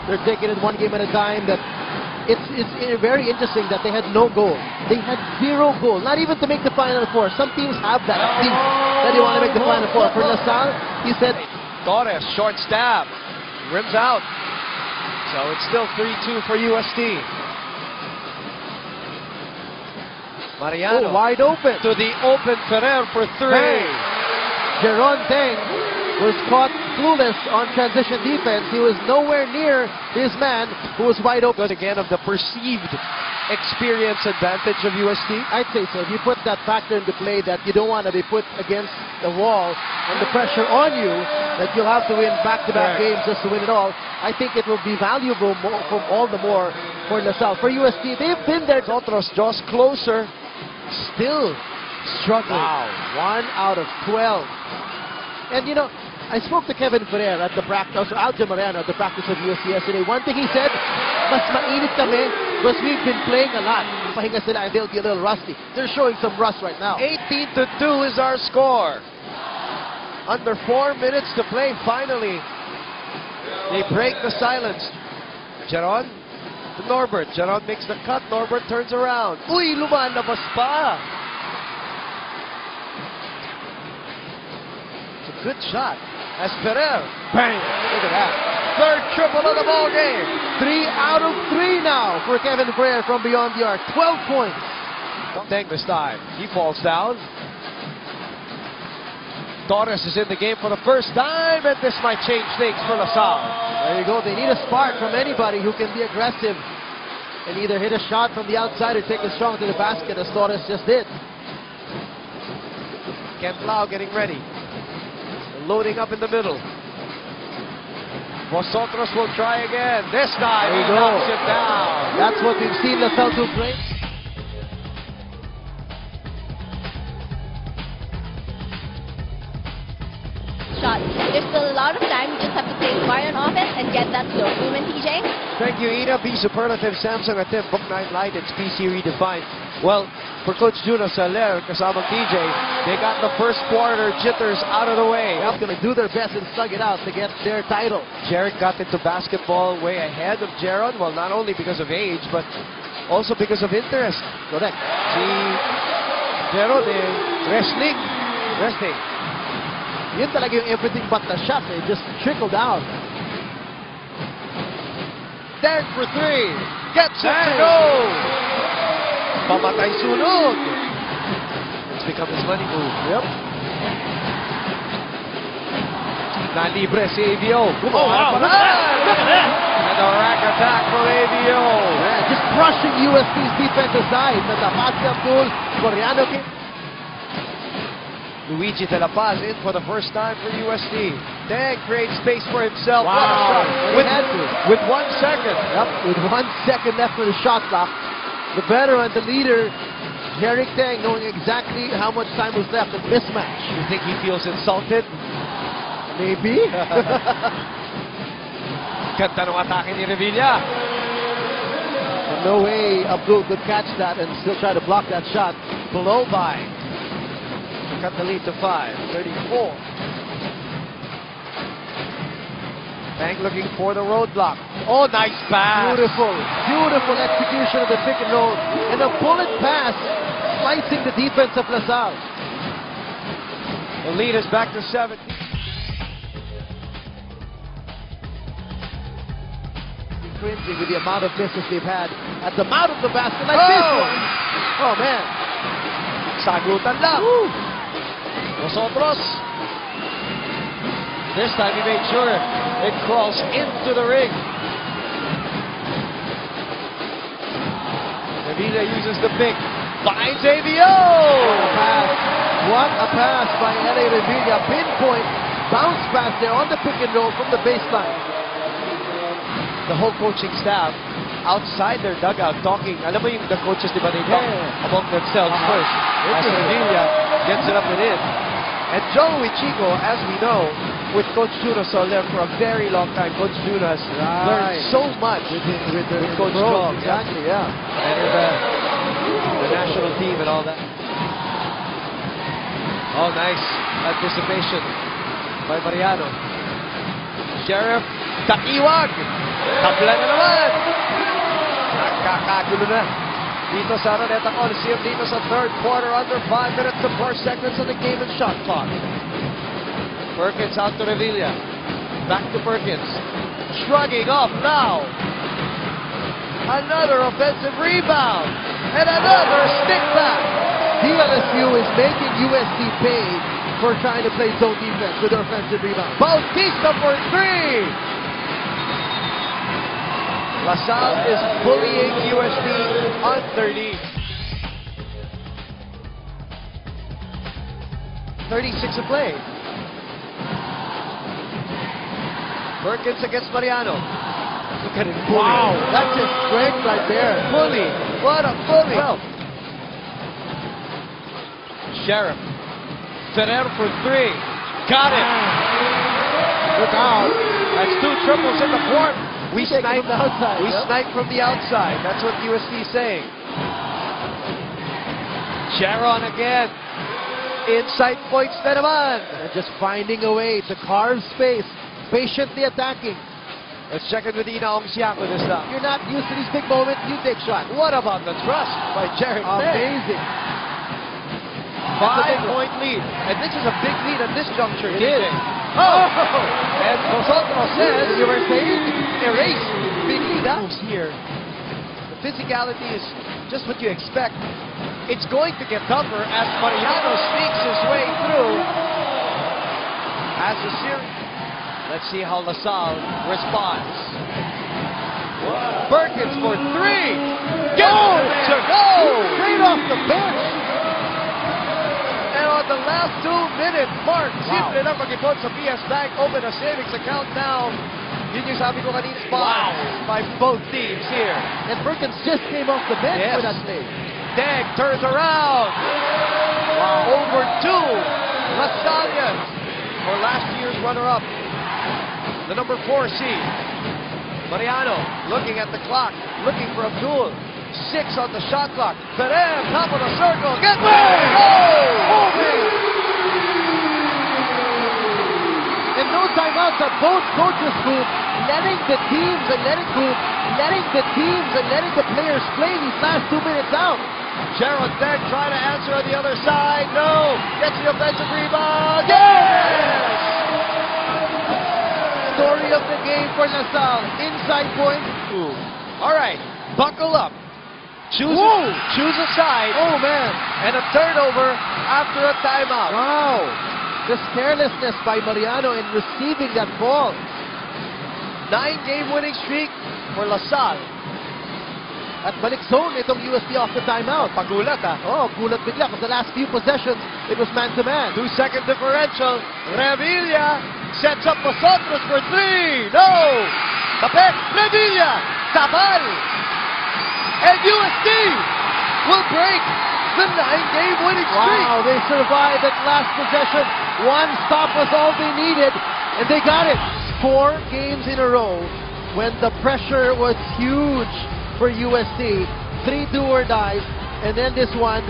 they're taking it one game at a time. That it's very interesting that they had no goal. They had 0 goal, not even to make the Final Four. Some teams have that that they want to make the Final Four. For LaSalle, he said, Torres, short stab, rims out. So it's still 3-2 for UST. Mariano wide open to the open Ferrer for 3. Hey. Jeron Teng was caught clueless on transition defense. He was nowhere near his man who was wide open. Good again of the perceived experience advantage of UST. I'd say so. If you put that factor into play that you don't want to be put against the wall and the pressure on you, that you'll have to win back-to-back games just to win it all, I think it will be valuable from all the more for LaSalle. For UST, they've been there. Otros draws closer. Still struggling. Wow. 1 out of 12. And you know, I spoke to Kevin Ferrer at the practice, or Aljo Mariano at the practice of UST yesterday. One thing he said, mas mainit kami because we've been playing a lot. Pahinga sila and they'll be a little rusty. They're showing some rust right now. 18-2 is our score. Under 4 minutes to play, finally. They break the silence. Jeron to Norbert. Jeron makes the cut. Norbert turns around. Uy, lumalabas pa. It's a good shot. As Ferrer. Bang! Look at that. Third triple of the ball game. 3 out of 3 now for Kevin Ferrer from beyond the arc. 12 points. Teng this time. He falls down. Torres is in the game for the first time, and this might change things for LaSalle. There you go. They need a spark from anybody who can be aggressive and either hit a shot from the outside or take it strong to the basket, as Torres just did. Kent Lau getting ready. Loading up in the middle. Vosotros will try again. This time he knocks it down. That's what we've seen LaSalle do great. Shot. There's still a lot of time. You just have to play smart on offense and get that flow. Movement, TJ? Thank you, Ina. Be superlative. Samsung at Book 9 Lite. It's PC redefined. Well, for Coach Juno Soler, kasamang TJ, they got the first quarter jitters out of the way. They're going to do their best and slug it out to get their title. Jarek got into basketball way ahead of Jeron. Well, not only because of age, but also because of interest. Correct. Si Jeron, wrestling. Yun talaga yung everything but the shot. They just trickled out. Derek for 3. Gets it to go. Pamatay sunog. It's become his money move. Yep. Nalibre si AVO. Wow. Look at that. And a rack attack from AVO. Yeah, just crushing UST's defensive side. Natapasi Abdul, Coriano. Luigi De La Paz in for the first time for UST. Teng creates space for himself. Wow. What a shot. With 1 second. Yep, with 1 second left for the shot clock. The veteran, the leader, Jarek Teng, knowing exactly how much time was left in mismatch. You think he feels insulted? Maybe. Ganda ng atake ni Revilla. No way Abdul could catch that and still try to block that shot. Blow by. Cut the lead to 5. 34. Teng looking for the roadblock. Oh, nice pass. Beautiful execution of the pick and roll. And a bullet pass slicing the defense of LaSalle. The lead is back to 7. Cringing with the amount of misses they've had at the mouth of the basket like this one. Oh, man. Sagutan lang. Vosotros. This time he made sure it crawls into the ring. Revilla uses the pick. Finds AVO! What a pass by L.A. Revilla. Pinpoint bounce pass there on the pick and roll from the baseline. The whole coaching staff outside their dugout talking. Alam mo yung the coaches, di ba, they talk among themselves first. As Revilla gets it up and in. And Joey Chico, as we know, with Coach Juno Soler for a very long time. Coach Juno has learned so much with Coach Joe. Exactly, yeah. And the national team and all that. Oh, nice anticipation by Mariano. Sheriff Takiwag. Tabla na naman. Nakakagulo na. Dito sa Araneta Coliseum, dito sa third quarter, under 5 minutes and 4 seconds on the game and shot clock. Perkins out to Revilla. Back to Perkins. Shrugging off now. Another offensive rebound. And another stick back. DLSU is making USC pay for trying to play zone defense with their offensive rebound. Bautista for 3. LaSalle is bullying USC underneath. 36 to play. Perkins against Mariano. Look at it. Wow, that's his strength right there. Bully. What a bully. Well, Sheriff. Ferrer for 3. Got it. Look out. That's 2 triples in the fourth. We Take it snipe from the outside. We snipe from the outside. That's what USC is saying. Sharon again. Inside points na naman. And just finding a way to carve space, patiently attacking. Let's check in with Inaong Siako this time. You're not used to these big moments, you take shots. What about the thrust by Jared May? Amazing. 5-point lead. And this is a big lead at this juncture. It DJ. is. Oh! And Nosotros says, You were saying? erase. Big lead moves here. The physicality is just what you expect. It's going to get tougher as Mariano sneaks his way through. As a series. Let's see how LaSalle responds. Perkins for 3. Go! To go! Straight off the bench. And on the last 2 minute mark, simple lang mag-ipon sa PS Bank. Open a savings account now. Yun yung sabi ko kanina. By both teams here. And Perkins just came off the bench Yes. for that play. Deg turns around. Over 2. LaSallian for last year's runner-up. The number 4 seed. Mariano looking at the clock. Looking for Abdul. 6 on the shot clock. Ferrer, top of the circle. Get ready! Oh, man! And no timeouts at both coaches group, letting the teams and letting the players play these last 2 minutes out. Gerald Deg trying to answer on the other side. No! Gets the offensive rebound. Yes! Story of the game for LaSalle. Inside point. All right, buckle up. Choose a side. Oh, man. And a turnover after a timeout. Wow. This carelessness by Mariano in receiving that ball. 9-game winning streak for LaSalle. At balik zone itong USP off the timeout. Pagulat, ha? Oh, gulat bigla because the last few possessions, it was man-to-man. 2-second differential. Revilla sets up Nosotros for 3. No! Tapet, Revilla, Tabal. And USC will break the 9-game winning streak. Wow, they survived that last possession. One stop was all they needed, and they got it. 4 games in a row when the pressure was huge for USC. 3 do or dies, and then this one